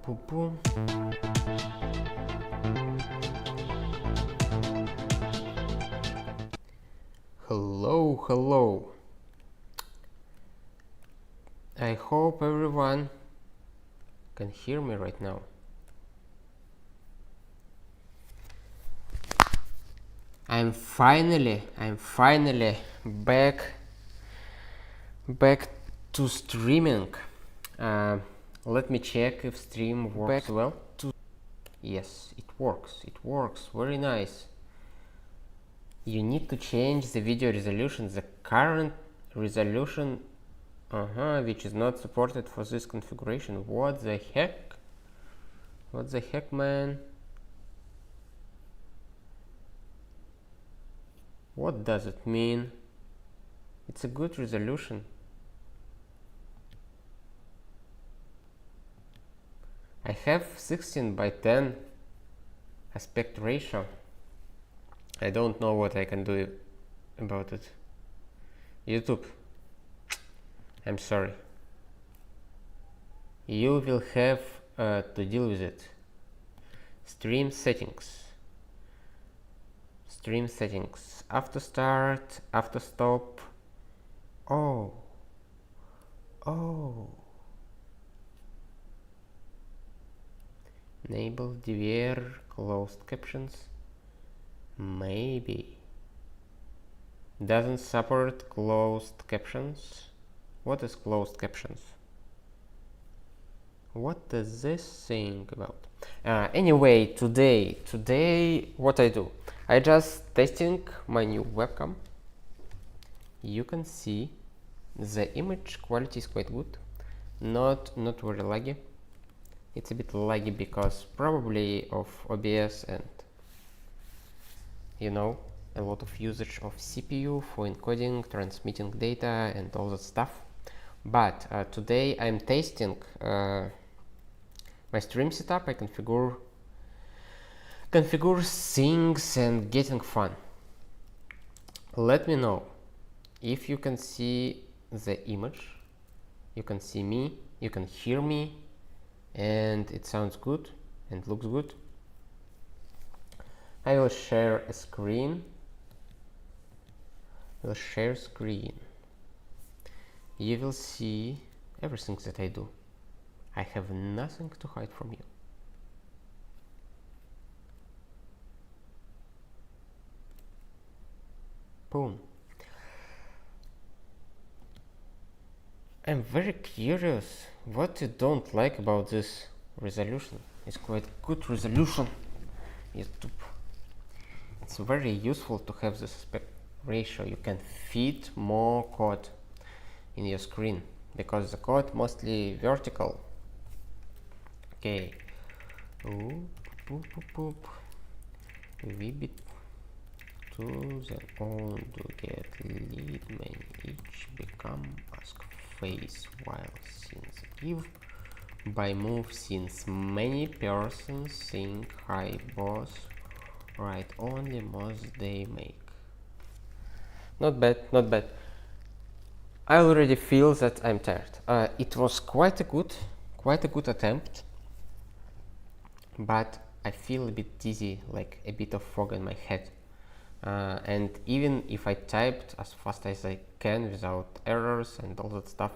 Poo-poo. Hello, hello. I hope everyone can hear me right now. I'm finally back to streaming. Let me check if stream works well. Yes, it works, very nice. You need to change the video resolution. The current resolution which is not supported for this configuration. What the heck? What the heck, man? What does it mean? It's a good resolution. I have 16 by 10 aspect ratio. I don't know what I can do about it. YouTube, I'm sorry. You will have to deal with it. Stream settings. Stream settings. After start, after stop. Oh. Enable DVR closed captions. Maybe. Doesn't support closed captions. What is closed captions? What is this thing about? Anyway, today what I do? I just testing my new webcam. You can see the image quality is quite good. Not very laggy. It's a bit laggy because probably of OBS and you know, a lot of usage of CPU for encoding, transmitting data and all that stuff. But today I'm testing my stream setup. I configure things and getting fun. Let me know if you can see the image, you can see me, you can hear me, and it sounds good and looks good. I will share a screen. Will share screen. You will see everything that I do. I have nothing to hide from you. Boom. I'm very curious what you don't like about this resolution. It's quite good resolution, YouTube. It's very useful to have this aspect ratio. You can fit more code in your screen because the code mostly vertical. Okay. VB to the on to get lead main each become ask face while since give by move since many persons think hi boss right only most they make. Not bad, not bad. I already feel that I'm tired. It was quite a good attempt, but I feel a bit dizzy, like a bit of fog in my head. And even if I typed as fast as I can without errors and all that stuff,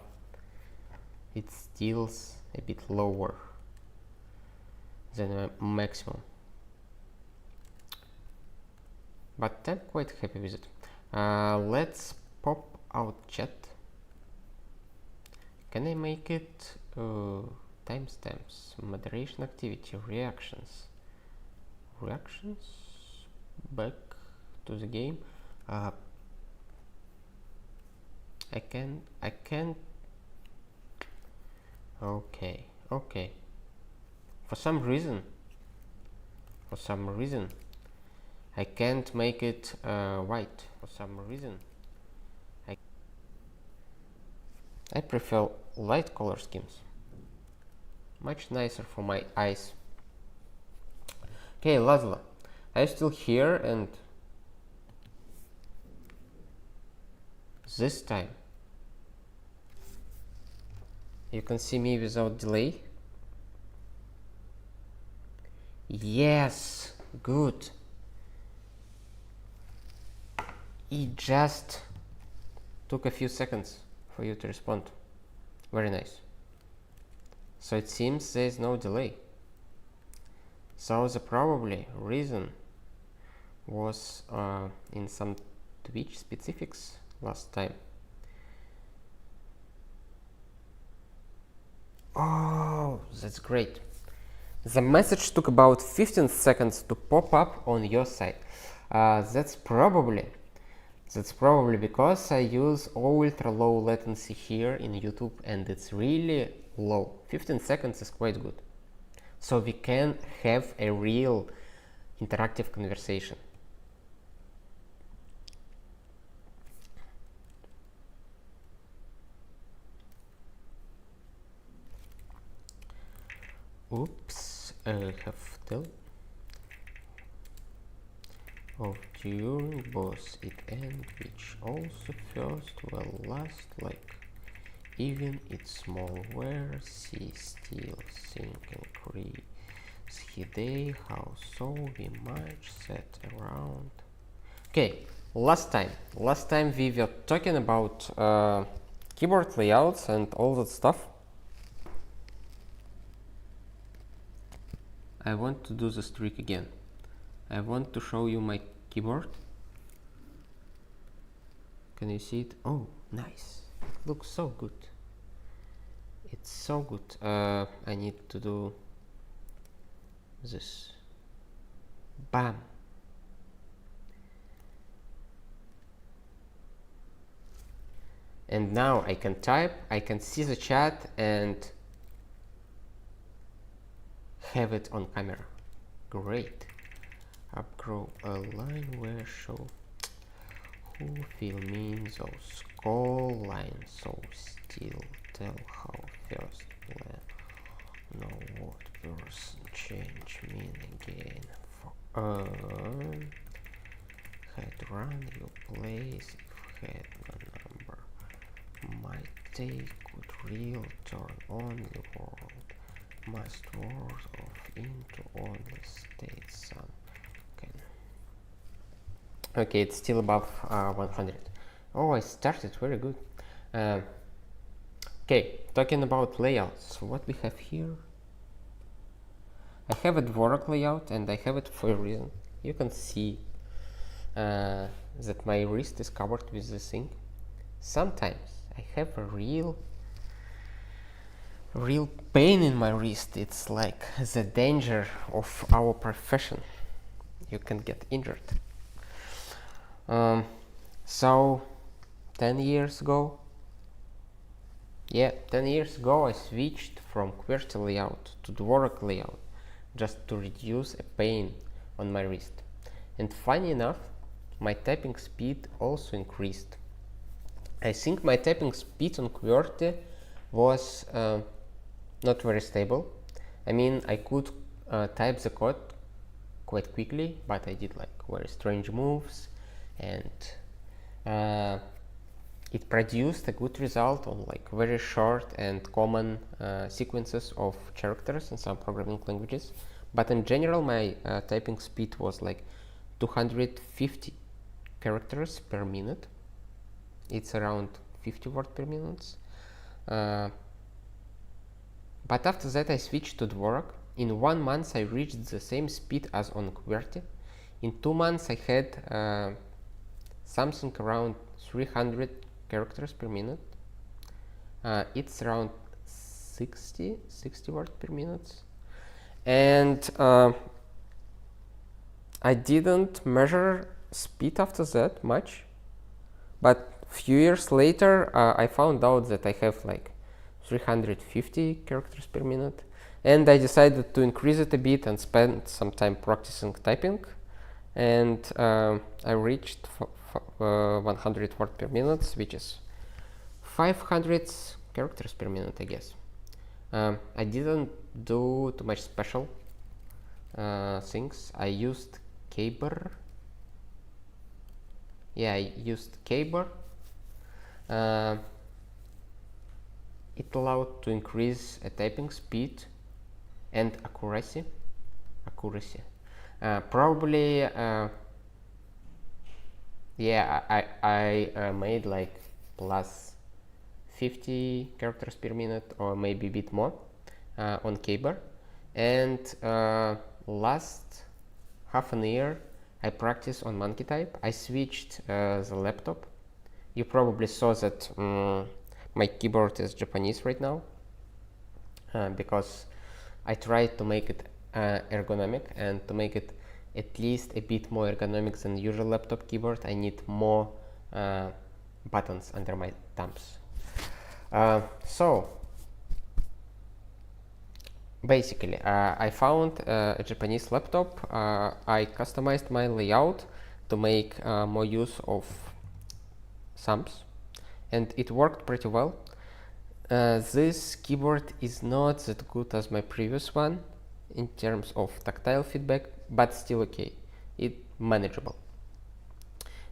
it still a bit lower than maximum. But I'm quite happy with it. Let's pop out chat. Can I make it timestamps, moderation activity, reactions, back to the game? I can. Okay. For some reason I can't make it white. For some reason I prefer light color schemes. Much nicer for my eyes. Okay, Laszlo, are you still here? And this time you can see me without delay. Yes, good. It just took a few seconds for you to respond. Very nice. So it seems there is no delay. So the probably reason was in some Twitch specifics last time. Oh, that's great. The message took about 15 seconds to pop up on your side. That's probably That's probably because I use ultra low latency here in YouTube, and it's really low. 15 seconds is quite good. So we can have a real interactive conversation. Oops, I have tell of during both it and which also first will last like even it's small where see still think increase he day how so we much set around. Okay, last time we were talking about keyboard layouts and all that stuff. I want to do this trick again. I want to show you my keyboard. Can you see it? Oh, nice. It looks so good. It's so good. I need to do this. Bam. And now I can type, I can see the chat and have it on camera. Great. Upgrow a line where show who feel mean those call lines so still tell how first plan know what person change mean again for head run you place if head number might take could real turn on the world must words of into only state some can. Okay, it's still above 100. Oh, I started very good. Okay, talking about layouts, what we have here. I have a Dvorak layout and I have it for a reason. You can see that my wrist is covered with this thing. Sometimes I have a real pain in my wrist. It's like the danger of our profession. You can get injured. So 10 years ago, I switched from QWERTY layout to Dvorak layout just to reduce a pain on my wrist. And funny enough, my typing speed also increased. I think my typing speed on QWERTY was not very stable. I mean, I could type the code quite quickly, but I did like very strange moves, and it produced a good result on like very short and common sequences of characters in some programming languages. But in general, my typing speed was like 250 characters per minute. It's around 50 words per minute. But after that I switched to Dvorak. In 1 month I reached the same speed as on QWERTY. In 2 months I had something around 300 characters per minute. It's around 60 words per minute. And I didn't measure speed after that much. But few years later I found out that I have like 350 characters per minute, and I decided to increase it a bit and spend some time practicing typing, and I reached 100 words per minute, which is 500 characters per minute, I guess. I didn't do too much special things. I used keyboard. Yeah, I used keyboard. It allowed to increase a typing speed and accuracy. Probably, yeah, I made like plus 50 characters per minute or maybe a bit more on keyboard. And last half an year I practiced on Monkeytype. I switched the laptop. You probably saw that my keyboard is Japanese right now because I tried to make it ergonomic, and to make it at least a bit more ergonomic than usual laptop keyboard I need more buttons under my thumbs. So basically, I found a Japanese laptop. I customized my layout to make more use of thumbs, and it worked pretty well. This keyboard is not that good as my previous one in terms of tactile feedback, but still okay. It's manageable.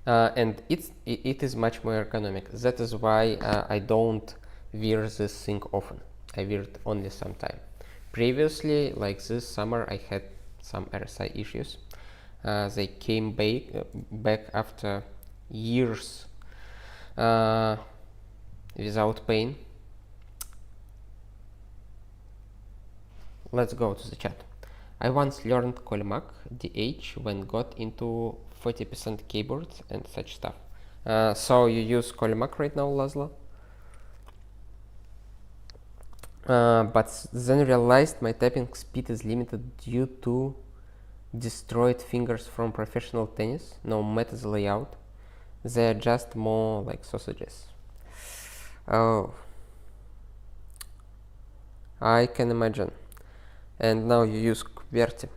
And it is much more ergonomic. That is why I don't wear this thing often. I wear it only sometime. Previously, like this summer, I had some RSI issues. They came back after years without pain. Let's go to the chat. I once learned Colmac DH when got into 40% keyboards and such stuff. So you use Colmac right now, Laszlo? But then realized my typing speed is limited due to destroyed fingers from professional tennis, no matter the layout. They're just more like sausages. Oh, I can imagine. And now you use QWERTY.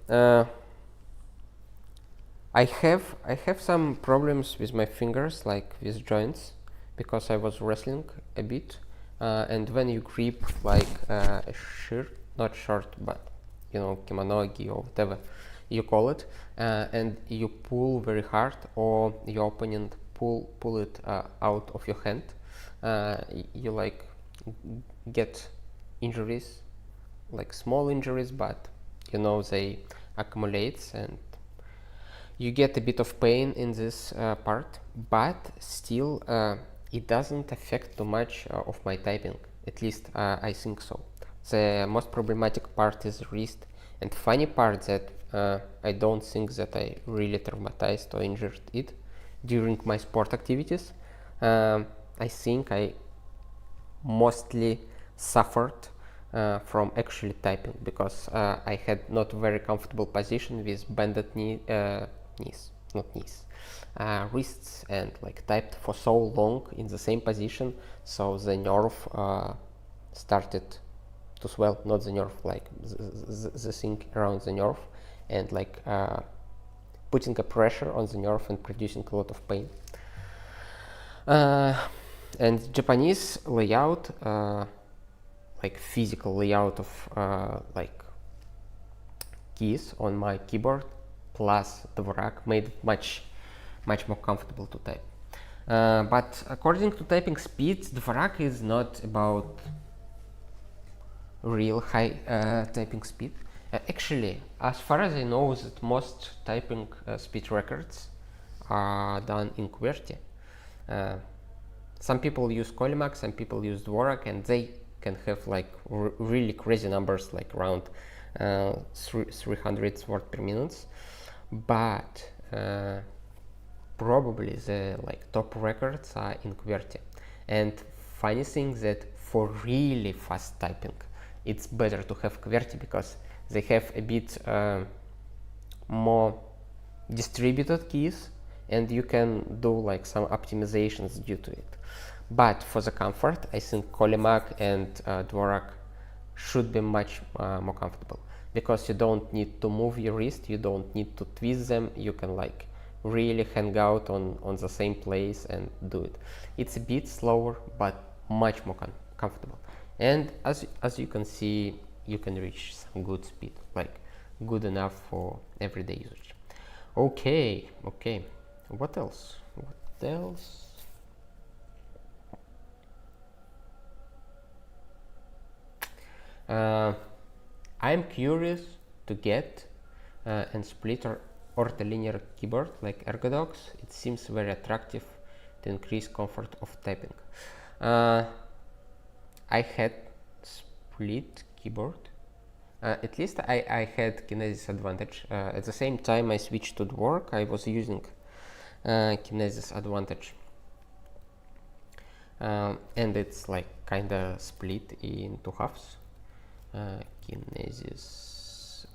I have some problems with my fingers, like with joints, because I was wrestling a bit. And when you grip like a shirt, not short, but you know, kimono, gi, or whatever you call it, and you pull very hard, or your opponent pull it out of your hand, you like get injuries, like small injuries, but you know they accumulate, and you get a bit of pain in this part, but still it doesn't affect too much of my typing, at least I think so. The most problematic part is wrist, and funny part that I don't think that I really traumatized or injured it during my sport activities. I think I mostly suffered from actually typing, because I had not very comfortable position with bended wrists, and like typed for so long in the same position, so the nerve started to swell, not the nerve, like the thing around the nerve, and like putting a pressure on the nerve and producing a lot of pain. And Japanese layout, like physical layout of like keys on my keyboard plus Dvorak made it much more comfortable to type. But according to typing speeds, Dvorak is not about real high typing speed. Actually, as far as I know, that most typing speed records are done in QWERTY. Some people use Colmac, some people use Dvorak, and they can have like really crazy numbers, like around 300 words per minute. But probably the like top records are in QWERTY. And funny thing that for really fast typing, it's better to have QWERTY, because they have a bit more distributed keys, and you can do like some optimizations due to it. But for the comfort, I think Colmac and Dvorak should be much more comfortable, because you don't need to move your wrist, you don't need to twist them, you can like really hang out on the same place and do it. It's a bit slower, but much more comfortable. And as you can see, you can reach some good speed, like good enough for everyday usage. Okay, what else? I'm curious to get and split or ortholinear keyboard like Ergonomic. It seems very attractive to increase comfort of typing. I had split keyboard. At least I had Kinesis Advantage. At the same time I switched to Dvorak, I was using Kinesis Advantage. And it's like kinda split in two halves. Kinesis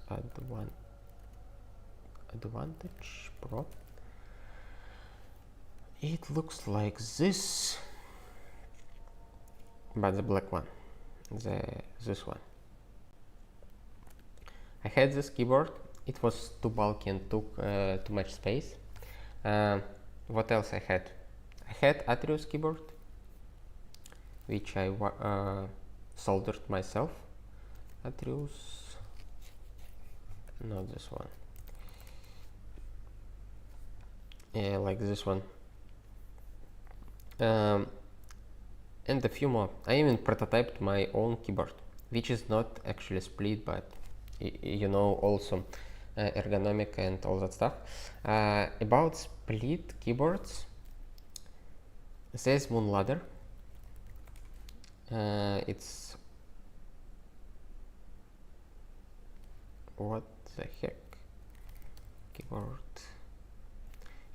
Advantage Pro. It looks like this, but the black one, this one. I had this keyboard. It was too bulky and took too much space. What else I had? I had Atrius keyboard, which I soldered myself. Atrius, not this one. Yeah, like this one. And a few more. I even prototyped my own keyboard, which is not actually split, but you know, also ergonomic and all that stuff. About split keyboards, there's Moonladder. It's what the heck keyboard.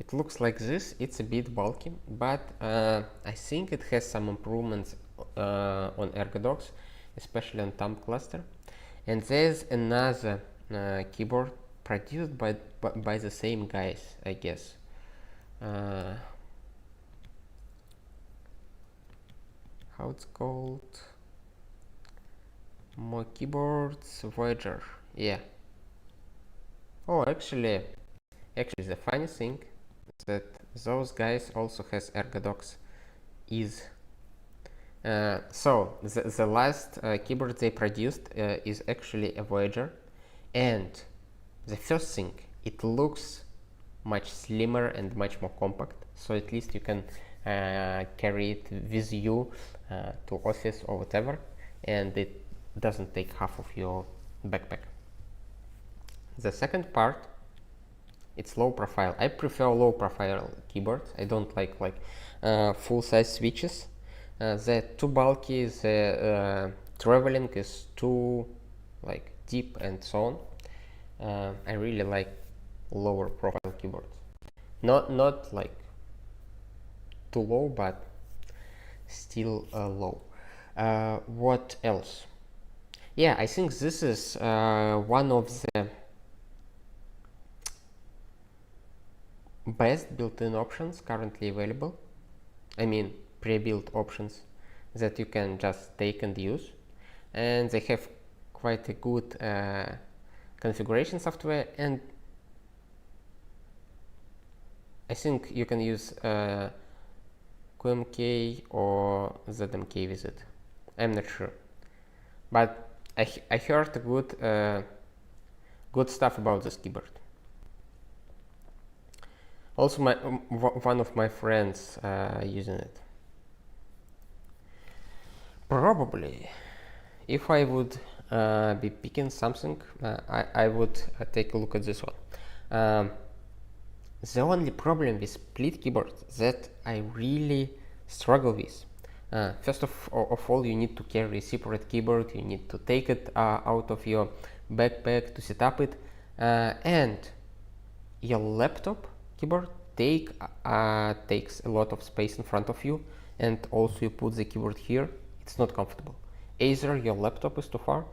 It looks like this. It's a bit bulky, but I think it has some improvements on Ergodox, especially on thumb cluster. And there's another keyboard produced by the same guys, I guess. How it's called? More keyboards, Voyager. Yeah. Oh, actually, the funny thing that those guys also has Ergodox is. So the last keyboard they produced is actually a Voyager, and the first thing, it looks much slimmer and much more compact, so at least you can carry it with you to office or whatever, and it doesn't take half of your backpack. The second part, it's low profile. I prefer low profile keyboards. I don't like full size switches. They're too bulky, the traveling is too deep and so on. I really like lower profile keyboards. Not too low, but still low. What else? Yeah, I think this is one of the best built-in options currently available. I mean, pre-built options that you can just take and use, and they have quite a good configuration software, and I think you can use QMK or ZMK with it. I'm not sure, but I heard good stuff about this keyboard. Also, one of my friends using it. Probably, if I would be picking something, I would take a look at this one. The only problem with split keyboards that I really struggle with. First of all, you need to carry a separate keyboard. You need to take it out of your backpack to set up it, and your laptop keyboard takes a lot of space in front of you, and also you put the keyboard here. It's not comfortable. Either your laptop is too far,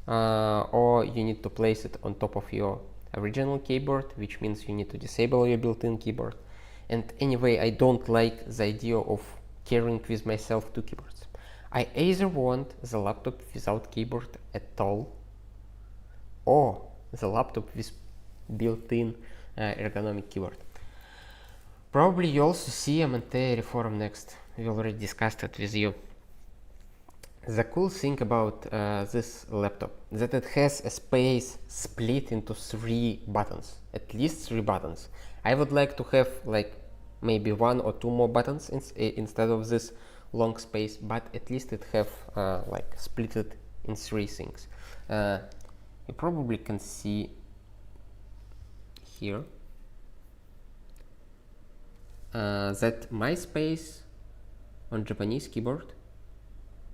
or you need to place it on top of your original keyboard, which means you need to disable your built-in keyboard. And anyway, I don't like the idea of carrying with myself two keyboards. I either want the laptop without keyboard at all, or the laptop with built-in ergonomic keyboard. Probably you also see Monkeytype forum next. We already discussed it with you. The cool thing about this laptop that it has a space split into 3 buttons, at least 3 buttons. I would like to have maybe 1 or 2 more buttons instead of this long space, but at least it have split it in 3 things. You probably can see here that my space on Japanese keyboard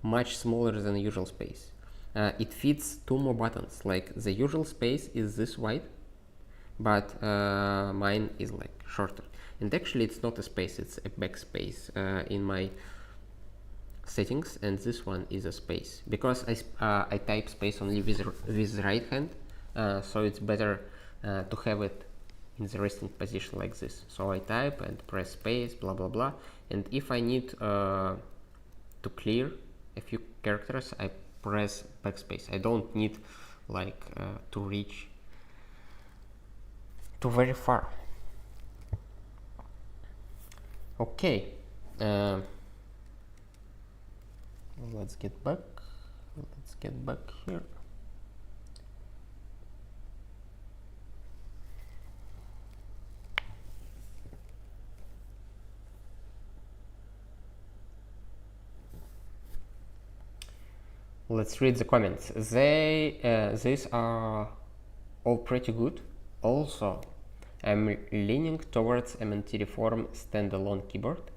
much smaller than the usual space. It fits 2 more buttons. The usual space is this wide, but mine is shorter. And actually it's not a space, it's a backspace in my settings, and this one is a space because I type space only with right hand, so it's better to have it in the resting position like this. So I type and press space, blah blah blah, and if I need to clear a few characters, I press backspace. I don't need like to reach to very far. Okay, let's get back here. Let's read the comments. These are all pretty good. Also, I'm leaning towards a Monkeytype standalone keyboard.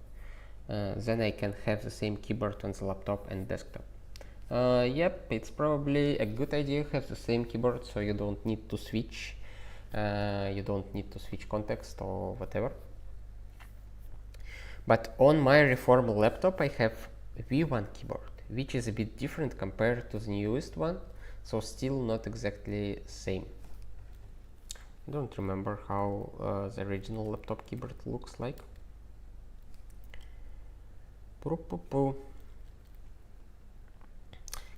Then I can have the same keyboard on the laptop and desktop. Yep, it's probably a good idea to have the same keyboard, so you don't need to switch. You don't need to switch context or whatever. But on my Reform laptop, I have V1 keyboard, which is a bit different compared to the newest one, so still not exactly same. I don't remember how the original laptop keyboard looks like.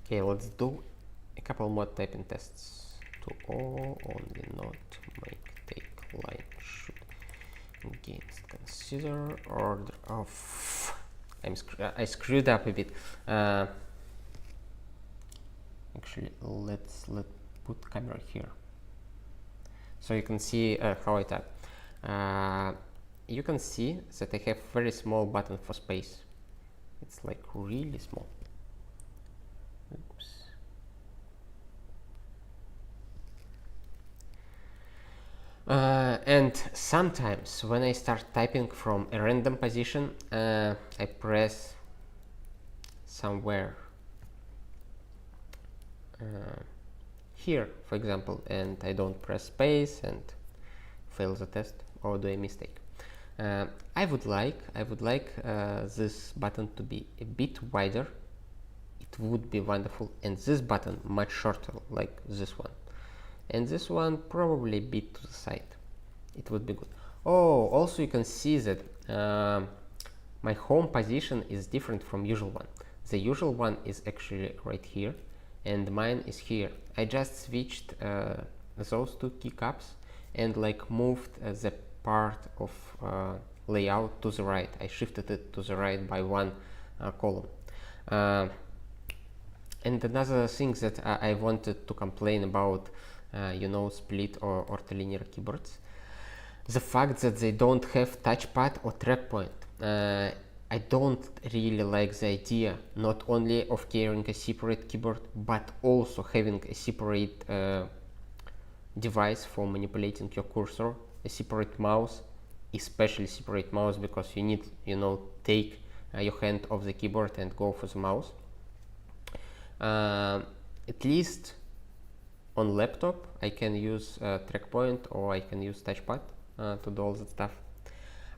Okay, let's do a couple more typing tests. To all, only not, make, take, line, should, against, consider, order of. I screwed up a bit. Actually, let's put camera here, so you can see how I type. You can see that I have very small button for space. It's like really small. Oops. And sometimes when I start typing from a random position, I press somewhere here, for example, and I don't press space and fail the test or do a mistake. I would like this button to be a bit wider. It would be wonderful, and this button much shorter, like this one, and this one probably a bit to the side. It would be good. Oh, also you can see that my home position is different from usual one. The usual one is actually right here, and mine is here. I just switched those two keycaps and like moved the part of layout to the right. I shifted it to the right by one column. And another thing that I wanted to complain about, you know, split or ortholinear keyboards, the fact that they don't have touchpad or track point. I don't really like the idea not only of carrying a separate keyboard, but also having a separate device for manipulating your cursor, a separate mouse, especially separate mouse, because you need, you know, take your hand off the keyboard and go for the mouse. At least on laptop I can use track point or I can use touchpad to do all that stuff.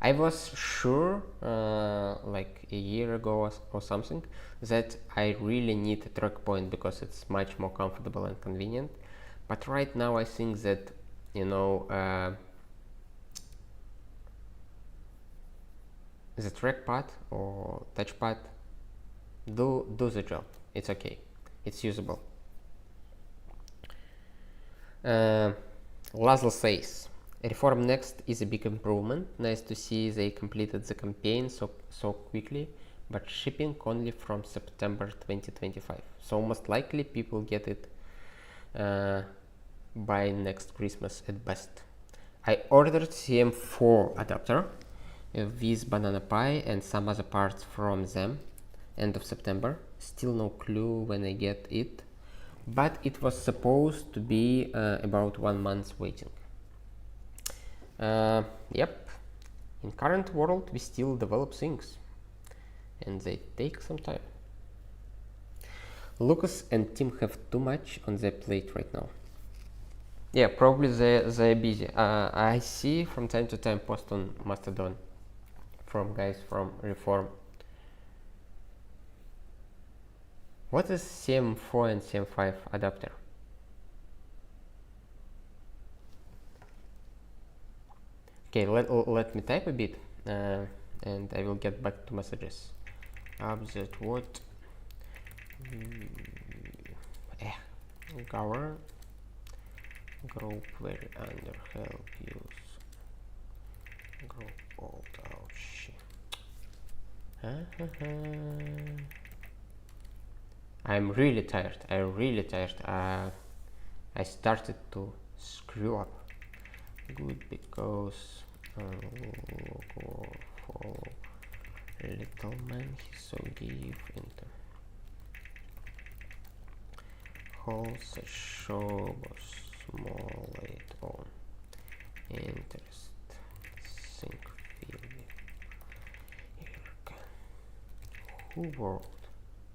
I was sure like a year ago or something that I really need a track point because it's much more comfortable and convenient, but right now I think that, you know, the trackpad or touchpad do the job. It's okay, it's usable. Laszlo says, Reform Next is a big improvement. Nice to see they completed the campaign so quickly, but shipping only from September 2025. So most likely people get it by next Christmas at best. I ordered CM4 adapter with Banana Pi and some other parts from them end of September. Still no clue when I get it, but it was supposed to be about 1 month waiting. Yep, in current world we still develop things and they take some time. Lucas and Tim have too much on their plate right now. Yeah, probably they're busy. I see from time to time post on Mastodon from guys from Reform. What is CM4 and CM5 adapter? Okay, let me type a bit, and I will get back to messages. Update what? Govern group where under help use group old ouch. I'm really tired. I started to screw up. Good because logo follow little man he so give into holds a show small late on interest sync field who worked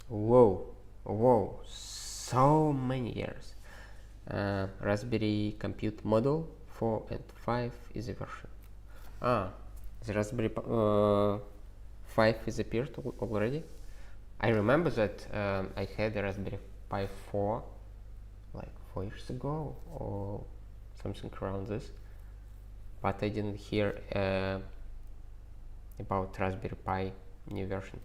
whoa so many years. Raspberry Compute model 4 and 5 is a version. The Raspberry 5 is appeared already. I remember that I had a Raspberry Pi 4 like 4 years ago or something around this, but I didn't hear about Raspberry Pi new version.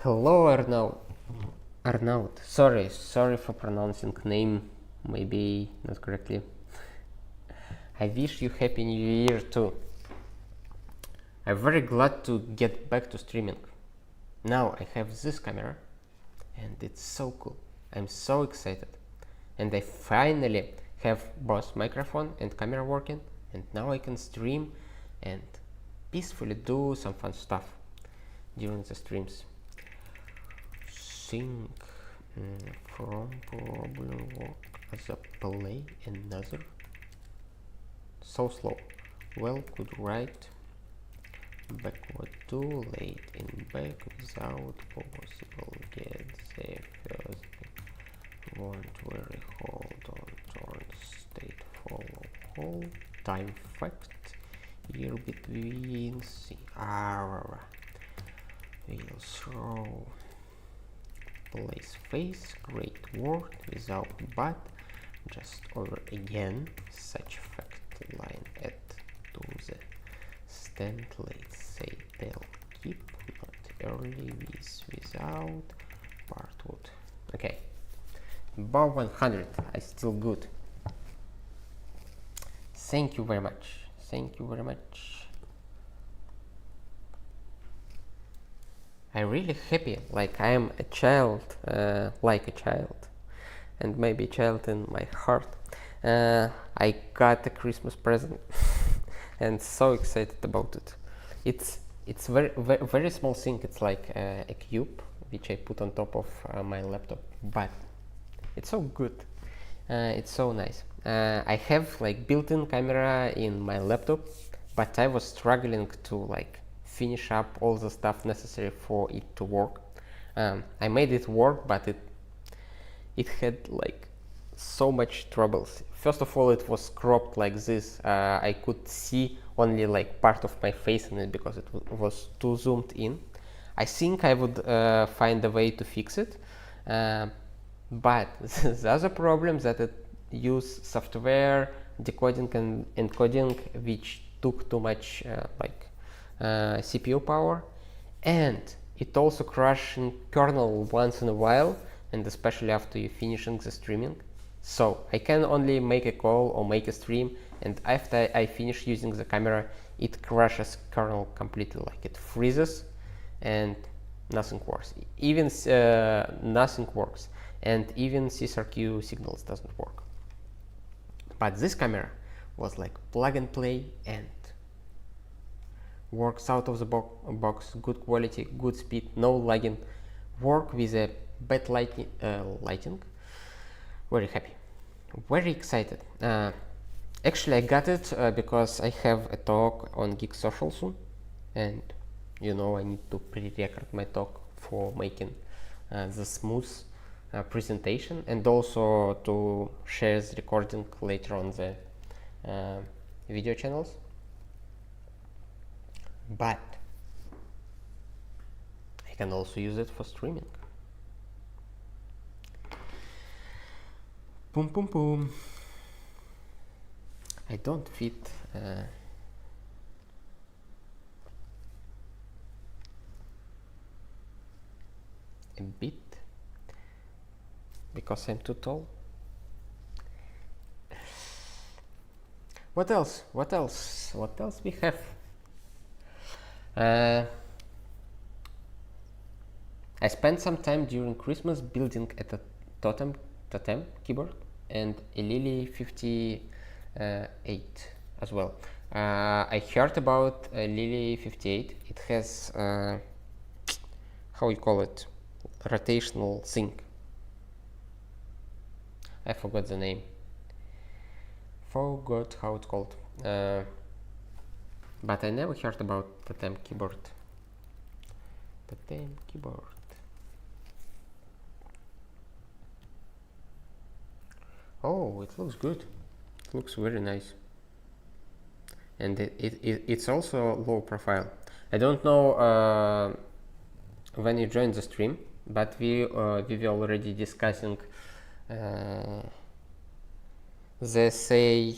Hello Arnaud. Sorry for pronouncing name maybe not correctly. I wish you happy new year too. I'm very glad to get back to streaming. Now I have this camera and it's so cool. I'm so excited. And I finally have both microphone and camera working, and now I can stream and peacefully do some fun stuff during the streams. Think from problem work as a play another so slow. Well, could write backward too late in back without possible get the first want very hold on turn state follow whole time fact here between C R will throw place face great word without but just over again such fact line at to the stand late say they'll keep not early with without part wood. Okay, above 100 I still good. Thank you very much. I'm really happy, like I am a child, and maybe a child in my heart. I got a Christmas present and so excited about it. It's very small thing. It's like a cube which I put on top of my laptop, but it's so good. It's so nice. I have like built-in camera in my laptop, but I was struggling to like finish up all the stuff necessary for it to work. I made it work, but it had like so much troubles. First of all, it was cropped like this. I could see only like part of my face in it because it was too zoomed in. I think I would find a way to fix it, but the other problem that it used software decoding and encoding which took too much CPU power, and it also crashing kernel once in a while, and especially after you finishing the streaming. So I can only make a call or make a stream, and after I finish using the camera, it crashes kernel completely, like it freezes and nothing works. Even nothing works, and even CSRQ signals doesn't work. But this camera was like plug and play and works out of the box, good quality, good speed, no lagging, work with a bad lighting. Very happy, very excited. Actually, I got it because I have a talk on Geek Social soon, and you know I need to pre-record my talk for making the smooth presentation, and also to share the recording later on the video channels. But I can also use it for streaming. Boom. I don't fit a bit because I'm too tall. What else? What else? What else we have? I spent some time during Christmas building a totem keyboard and a Lily 58 as well. I heard about Lily 58. It has how you call it, rotational sync. I forgot the name. Forgot how it's called. But I never heard about totem keyboard. Totem keyboard. Oh, it looks good. It looks very nice. And it's also low profile. I don't know when you joined the stream, but we were already discussing the say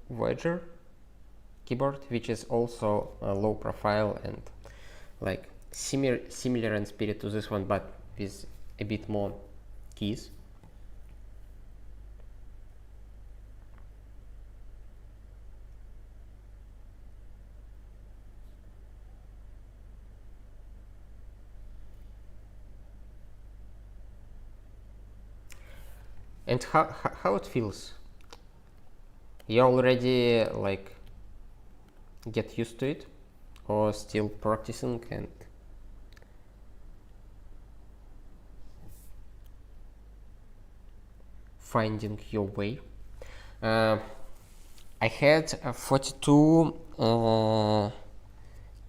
Voyager keyboard, which is also low profile and like similar in spirit to this one, but with a bit more keys. And how it feels? You already like get used to it, or still practicing and finding your way? I had a 42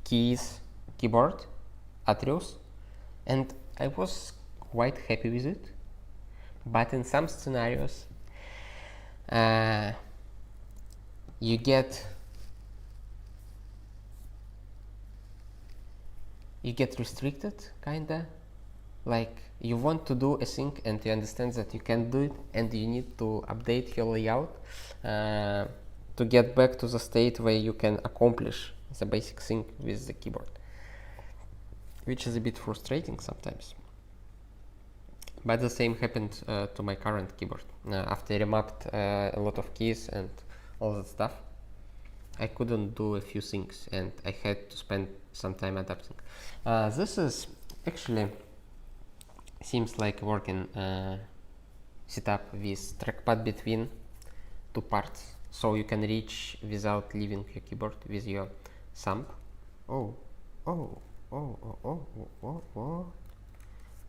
keys keyboard, Atrios, and I was quite happy with it. But in some scenarios, you get restricted, kinda. Like you want to do a thing and you understand that you can't do it, and you need to update your layout to get back to the state where you can accomplish the basic thing with the keyboard, which is a bit frustrating sometimes. But the same happened to my current keyboard. After I remapped a lot of keys and all that stuff, I couldn't do a few things and I had to spend some time adapting. This is actually seems like a working setup with trackpad between two parts, so you can reach without leaving your keyboard with your thumb. Oh,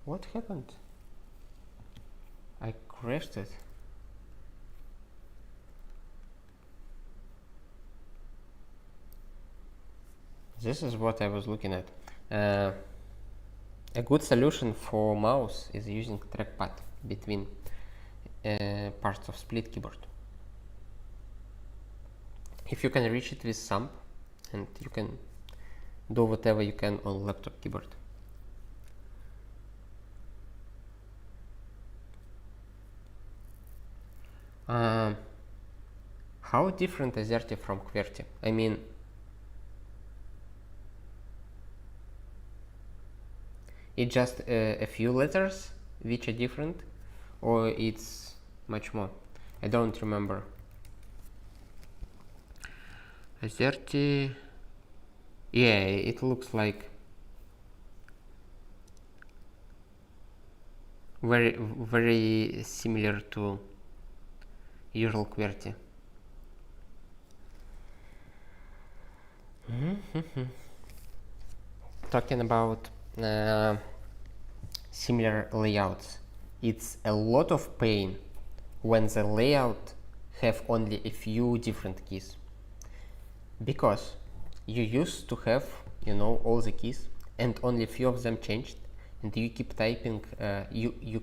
what happened? I crashed it. This is what I was looking at. A good solution for mouse is using trackpad between parts of split keyboard. If you can reach it with thumb, and you can do whatever you can on laptop keyboard. How different is RT from QWERTY? I mean, it's just a few letters which are different, or it's much more? I don't remember. AZERTY, yeah, it looks like very similar to usual QWERTY. Talking about similar layouts, it's a lot of pain when the layout have only a few different keys, because you used to have, you know, all the keys and only a few of them changed, and you keep typing, you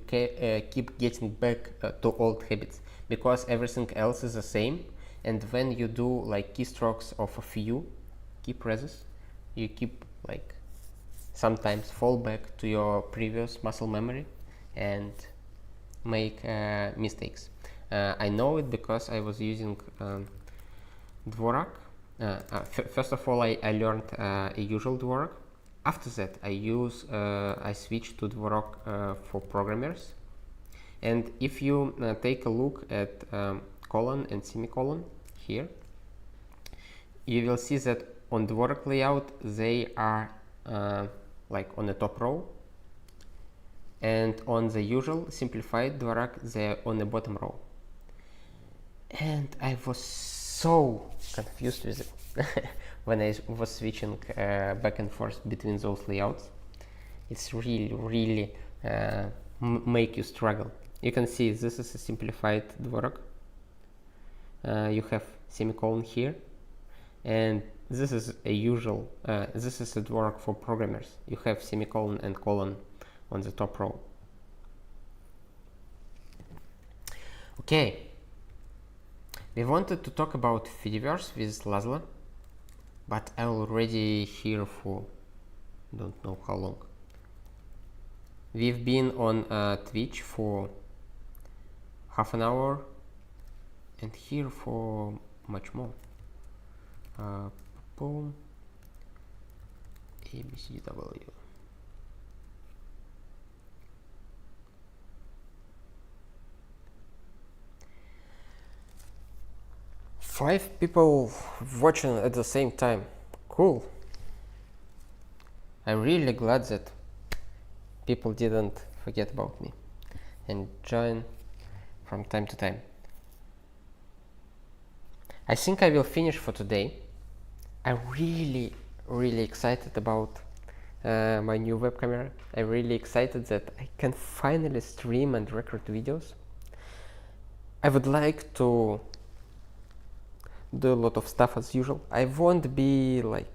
keep getting back to old habits because everything else is the same. And when you do like keystrokes of a few key presses, you keep like sometimes fall back to your previous muscle memory and make mistakes. I know it because I was using Dvorak. First of all, I learned a usual Dvorak. After that, I switched to Dvorak for programmers. And if you take a look at colon and semicolon here, you will see that on Dvorak layout they are like on the top row, and on the usual simplified Dvorak they are on the bottom row. And I was so confused with it when I was switching back and forth between those layouts. It's really make you struggle. You can see this is a simplified Dvorak. You have semicolon here, and this is a usual, this is a Dvorak for programmers. You have semicolon and colon on the top row. Okay, we wanted to talk about Fediverse with Laszlo, but I'm already here for don't know how long. We've been on Twitch for half an hour and here for much more. Boom. ABCW. Five people watching at the same time. Cool. I'm really glad that people didn't forget about me and join from time to time. I think I will finish for today. I'm really excited about my new web camera. I'm really excited that I can finally stream and record videos. I would like to do a lot of stuff as usual. I won't be like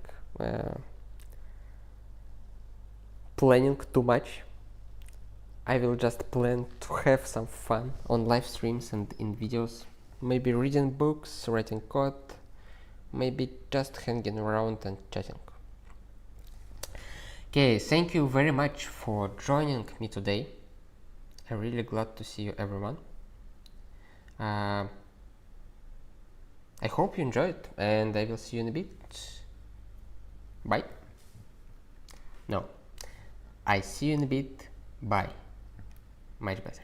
planning too much. I will just plan to have some fun on live streams and in videos. Maybe reading books, writing code, maybe just hanging around and chatting. Okay, thank you very much for joining me today. I'm really glad to see you, everyone. I hope you enjoyed, and I will see you in a bit. Bye. No, I see you in a bit. Bye. Much better.